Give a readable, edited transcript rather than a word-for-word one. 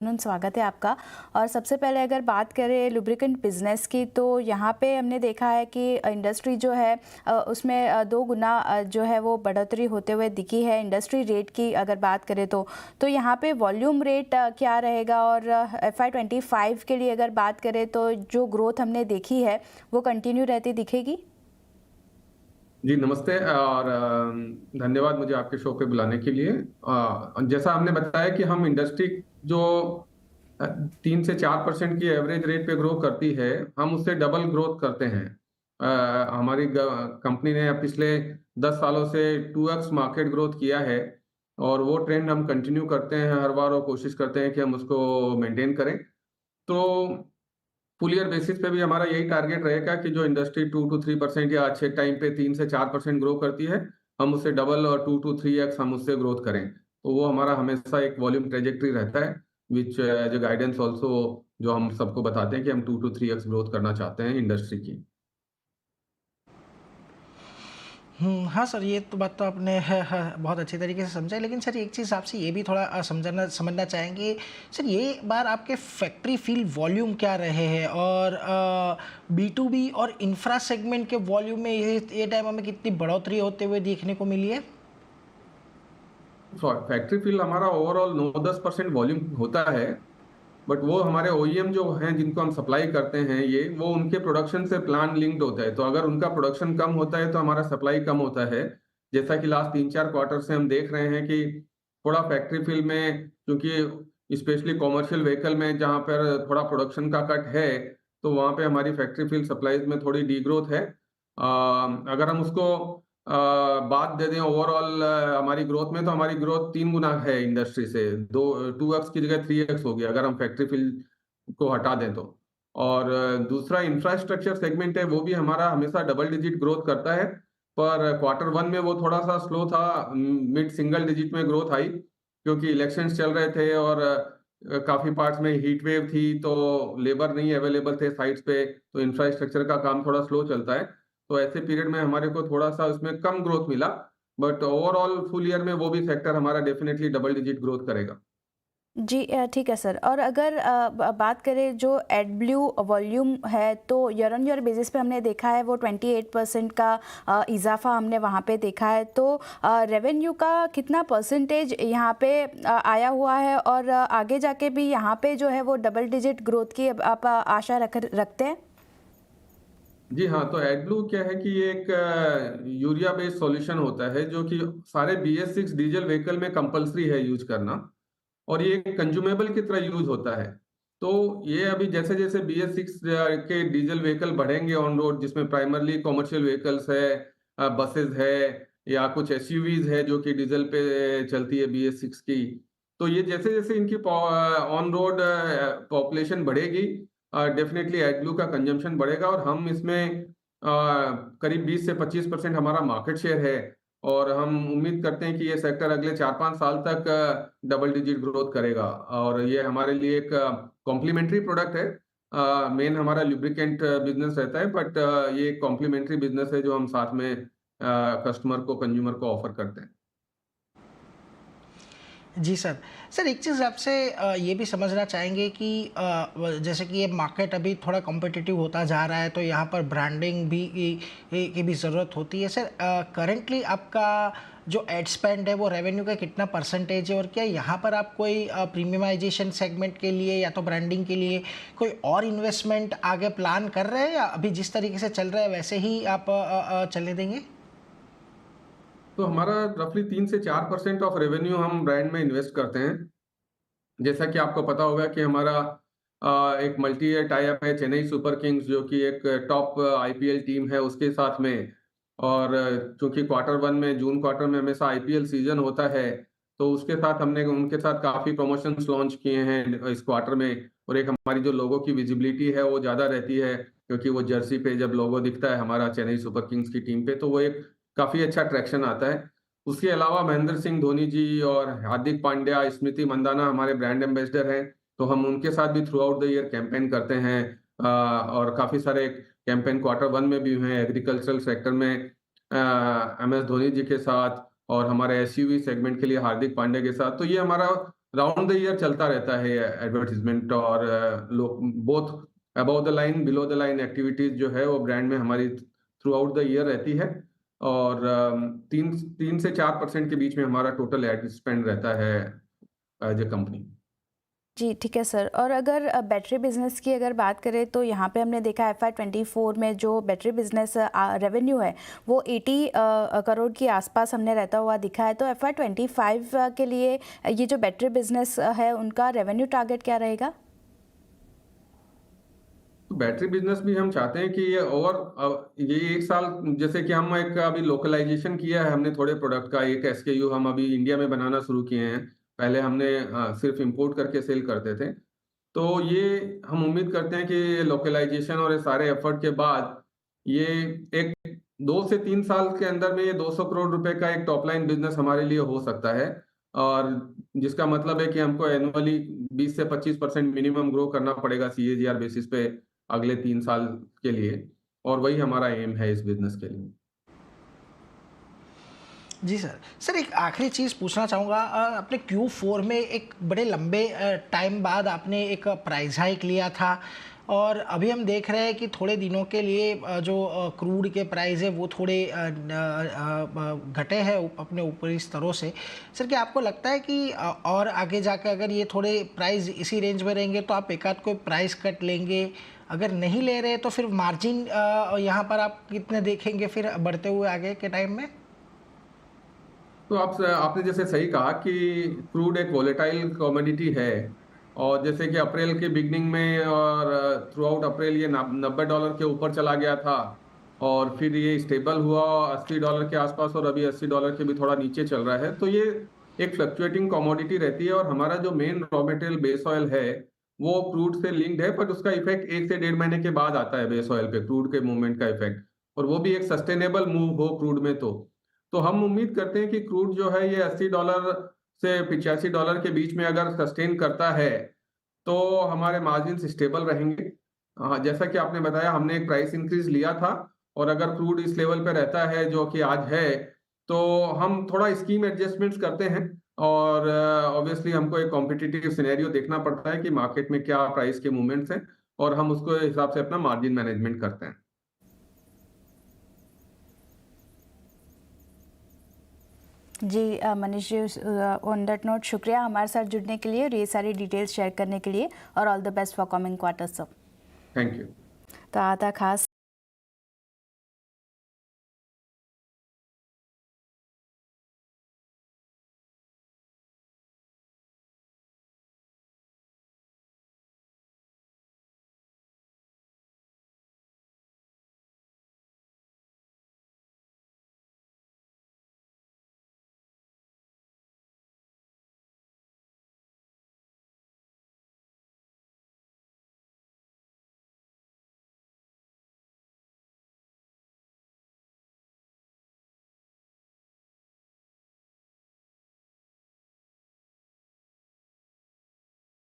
स्वागत है आपका। और सबसे पहले अगर बात करें लुब्रिकेंट बिज़नेस की, तो यहाँ पे हमने देखा है कि इंडस्ट्री जो है उसमें 2 गुना जो है वो बढ़ोतरी होते हुए दिखी है। इंडस्ट्री रेट की अगर बात करें तो यहाँ पे वॉल्यूम रेट क्या रहेगा, और FY25 के लिए अगर बात करें तो जो ग्रोथ हमने देखी है वो कंटिन्यू रहती दिखेगी? जी नमस्ते और धन्यवाद मुझे आपके शो पे बुलाने के लिए। जैसा हमने बताया कि हम इंडस्ट्री जो 3 से 4% की एवरेज रेट पे ग्रो करती है, हम उससे डबल ग्रोथ करते हैं। हमारी कंपनी ने पिछले 10 सालों से 2x मार्केट ग्रोथ किया है और वो ट्रेंड हम कंटिन्यू करते हैं हर बार और कोशिश करते हैं कि हम उसको मेंटेन करें। तो फुल ईयर बेसिस पे भी हमारा यही टारगेट रहेगा कि जो इंडस्ट्री 2 to 3% या अच्छे टाइम पे 3 से 4% ग्रो करती है, हम उससे डबल और 2 to 3x हम उससे ग्रोथ करें। तो वो हमारा हमेशा एक वॉल्यूम ट्रेजेक्टरी रहता है, विच एज अ गाइडेंस ऑल्सो, जो हम सबको बताते हैं कि हम 2 to 3x ग्रोथ करना चाहते हैं इंडस्ट्री की। हाँ सर, ये तो बात तो आपने बहुत अच्छी तरीके से समझा है। लेकिन सर एक चीज़ आपसे ये भी थोड़ा समझना चाहेंगे सर, ये बार आपके फैक्ट्री फील वॉल्यूम क्या रहे हैं, और B2B और इंफ्रा सेगमेंट के वॉल्यूम में ये टाइम हमें कितनी बढ़ोतरी होते हुए देखने को मिली है? फैक्ट्री फील हमारा ओवरऑल 9-10% वॉल्यूम होता है, बट वो हमारे ओईएम जो हैं जिनको हम सप्लाई करते हैं, ये वो उनके प्रोडक्शन से प्लान लिंक्ड होता है। तो अगर उनका प्रोडक्शन कम होता है तो हमारा सप्लाई कम होता है। जैसा कि लास्ट 3-4 क्वार्टर से हम देख रहे हैं कि थोड़ा फैक्ट्री फील्ड में, क्योंकि स्पेशली कॉमर्शियल व्हीकल में जहाँ पर थोड़ा प्रोडक्शन का कट है, तो वहाँ पे हमारी फैक्ट्री फील्ड सप्लाईज में थोड़ी डीग्रोथ है। अगर हम उसको बात दे दें ओवरऑल हमारी ग्रोथ में, तो हमारी ग्रोथ 3 गुना है इंडस्ट्री से। 2x की जगह 3x होगी अगर हम फैक्ट्री फील्ड को हटा दें तो। और दूसरा इंफ्रास्ट्रक्चर सेगमेंट है, वो भी हमारा हमेशा डबल डिजिट ग्रोथ करता है, पर Q1 में वो थोड़ा-सा स्लो था। मिड सिंगल डिजिट में ग्रोथ आई, क्योंकि इलेक्शंस चल रहे थे और काफ़ी पार्ट्स में हीट वेव थी, तो लेबर नहीं अवेलेबल थे साइट्स पे, तो इंफ्रास्ट्रक्चर का काम थोड़ा स्लो चलता है। तो ऐसे पीरियड में हमारे को थोड़ा-सा उसमें कम ग्रोथ मिला, बट ओवरऑल फुल ईयर में वो भी सेक्टर हमारा डेफिनिटली डबल डिजिट ग्रोथ करेगा। जी ठीक है सर। और अगर बात करें जो एडब्ल्यू वॉल्यूम है, तो ईयर ऑन ईयर बेसिस पे हमने देखा है वो 28% का इजाफा हमने वहाँ पे देखा है। तो रेवेन्यू का कितना परसेंटेज यहाँ पे आया हुआ है, और आगे जाके भी यहाँ पे जो है वो डबल डिजिट ग्रोथ की आप आशा रखते हैं? जी हाँ, तो एडब्लू क्या है कि ये एक यूरिया बेस्ड सॉल्यूशन होता है, जो कि सारे BS6 डीजल व्हीकल में कंपल्सरी है यूज़ करना, और ये एक कंज्यूमेबल की तरह यूज़ होता है। तो ये अभी जैसे-जैसे BS6 के डीजल व्हीकल बढ़ेंगे ऑन रोड, जिसमें प्राइमरली कमर्शियल व्हीकल्स है, बसेस है, या कुछ एसयूवीज़ है जो कि डीजल पे चलती है BS6 की। तो ये जैसे-जैसे इनकी ऑन रोड पॉपुलेशन बढ़ेगी, डेफिनिटली एडब्लू का कंजम्पशन बढ़ेगा, और हम इसमें करीब 20 से 25% हमारा मार्केट शेयर है, और हम उम्मीद करते हैं कि ये सेक्टर अगले 4-5 साल तक डबल डिजिट ग्रोथ करेगा, और ये हमारे लिए एक कॉम्प्लीमेंट्री प्रोडक्ट है। मेन हमारा लुब्रिकेंट बिजनेस रहता है, बट ये एक कॉम्प्लीमेंट्री बिजनेस है जो हम साथ में कस्टमर को, कंज्यूमर को ऑफर करते हैं। जी सर। सर एक चीज़ आपसे ये भी समझना चाहेंगे कि जैसे कि ये मार्केट अभी थोड़ा कॉम्पिटिटिव होता जा रहा है, तो यहाँ पर ब्रांडिंग भी की भी ज़रूरत होती है। सर करंटली आपका जो एड स्पेंड है वो रेवेन्यू का कितना परसेंटेज है, और क्या यहाँ पर आप कोई प्रीमियमाइजेशन सेगमेंट के लिए या तो ब्रांडिंग के लिए कोई और इन्वेस्टमेंट आगे प्लान कर रहे हैं, या अभी जिस तरीके से चल रहा है वैसे ही आप चलने देंगे? तो हमारा रफली 3 से 4% ऑफ रेवेन्यू हम ब्रांड में इन्वेस्ट करते हैं। जैसा कि आपको पता होगा कि हमारा एक मल्टी ईयर टाई अप है चेन्नई सुपर किंग्स, जो कि एक टॉप आईपीएल टीम है, उसके साथ में। और चूंकि Q1 में, जून क्वार्टर में हमेशा आईपीएल सीजन होता है, तो उसके साथ हमने उनके साथ काफ़ी प्रमोशंस लॉन्च किए हैं इस क्वार्टर में। और एक हमारी जो लोगो की विजिबिलिटी है वो ज़्यादा रहती है, क्योंकि वो जर्सी पे जब लोगो दिखता है हमारा चेन्नई सुपर किंग्स की टीम पे, तो वो एक काफ़ी अच्छा ट्रैक्शन आता है। उसके अलावा महेंद्र सिंह धोनी जी और हार्दिक पांड्या, स्मृति मंदाना हमारे ब्रांड एम्बेसडर हैं, तो हम उनके साथ भी through out the year campaign करते हैं। और काफ़ी सारे कैंपेन Q1 में भी हुए हैं एग्रीकल्चरल सेक्टर में, MS धोनी जी के साथ, और हमारे एसयूवी सेगमेंट के लिए हार्दिक पांड्या के साथ। तो ये हमारा राउंड द ईयर चलता रहता है एडवर्टीजमेंट, और both above the line below the line activities जो है वो ब्रांड में हमारी थ्रू आउट द ईयर रहती है। और 3 से 4% के बीच में हमारा टोटल एड स्पेंड रहता है एज ए कंपनी। जी ठीक है सर। और अगर बैटरी बिजनेस की अगर बात करें तो यहाँ पे हमने देखा FY24 में जो बैटरी बिजनेस रेवेन्यू है वो 80 करोड़ के आसपास हमने रहता हुआ दिखा है। तो FY25 के लिए ये जो बैटरी बिजनेस है उनका रेवेन्यू टारगेट क्या रहेगा? तो बैटरी बिजनेस भी हम चाहते हैं कि ये एक साल, जैसे कि हम एक अभी लोकलाइजेशन किया है हमने थोड़े प्रोडक्ट का, एक SKU हम अभी इंडिया में बनाना शुरू किए हैं। पहले हमने सिर्फ इंपोर्ट करके सेल करते थे। तो ये हम उम्मीद करते हैं कि लोकलाइजेशन और ये सारे एफर्ट के बाद ये एक 2 से 3 साल के अंदर में ये 200 करोड़ रुपए का एक टॉप लाइन बिजनेस हमारे लिए हो सकता है। और जिसका मतलब है कि हमको एनुअली 20 से 25% मिनिमम ग्रो करना पड़ेगा CAGR बेसिस पे अगले 3 साल के लिए, और वही हमारा एम है इस बिजनेस के लिए। जी सर। सर एक आखिरी चीज़ पूछना चाहूँगा, आपने Q4 में एक बड़े लंबे टाइम बाद आपने एक प्राइस हाइक लिया था, और अभी हम देख रहे हैं कि थोड़े दिनों के लिए जो क्रूड के प्राइस है वो थोड़े घटे हैं अपने ऊपरी स्तरों से। सर क्या आपको लगता है कि और आगे जाकर अगर ये थोड़े प्राइस इसी रेंज में रहेंगे तो आप एक आध कोई प्राइस कट लेंगे? अगर नहीं ले रहे तो फिर मार्जिन यहाँ पर आप कितने देखेंगे फिर बढ़ते हुए आगे के टाइम में? तो आपने जैसे सही कहा कि क्रूड एक वोलेटाइल कमोडिटी है, और जैसे कि अप्रैल के बिगनिंग में और थ्रू आउट अप्रैल ये $90 के ऊपर चला गया था, और फिर ये स्टेबल हुआ $80 के आसपास, और अभी $80 के भी थोड़ा नीचे चल रहा है। तो ये एक फ्लक्चुएटिंग कमोडिटी रहती है, और हमारा जो main raw material base oil है वो क्रूड से लिंक्ड है, पर उसका इफेक्ट 1 से 1.5 महीने के बाद आता है बेस ऑयल पे, क्रूड के मूवमेंट का इफेक्ट, और वो भी एक सस्टेनेबल मूव हो क्रूड में। तो हम उम्मीद करते हैं कि क्रूड जो है ये $80 से $85 के बीच में अगर सस्टेन करता है तो हमारे मार्जिन स्टेबल रहेंगे। जैसा कि आपने बताया हमने एक प्राइस इंक्रीज लिया था, और अगर क्रूड इस लेवल पे रहता है जो कि आज है, तो हम थोड़ा स्कीम एडजस्टमेंट्स करते हैं, और ऑब्वियसली हमको एक कॉम्पिटिटिव सिनेरियो देखना पड़ता है कि मार्केट में क्या प्राइस के मूवमेंट्स हैं, और हम उसको हिसाब से अपना मार्जिन मैनेजमेंट करते हैं। जी Manish ji, on that note शुक्रिया हमारे साथ जुड़ने के लिए और ये सारी डिटेल्स शेयर करने के लिए, और all the best for coming quarters sir. Thank you. तो आता खास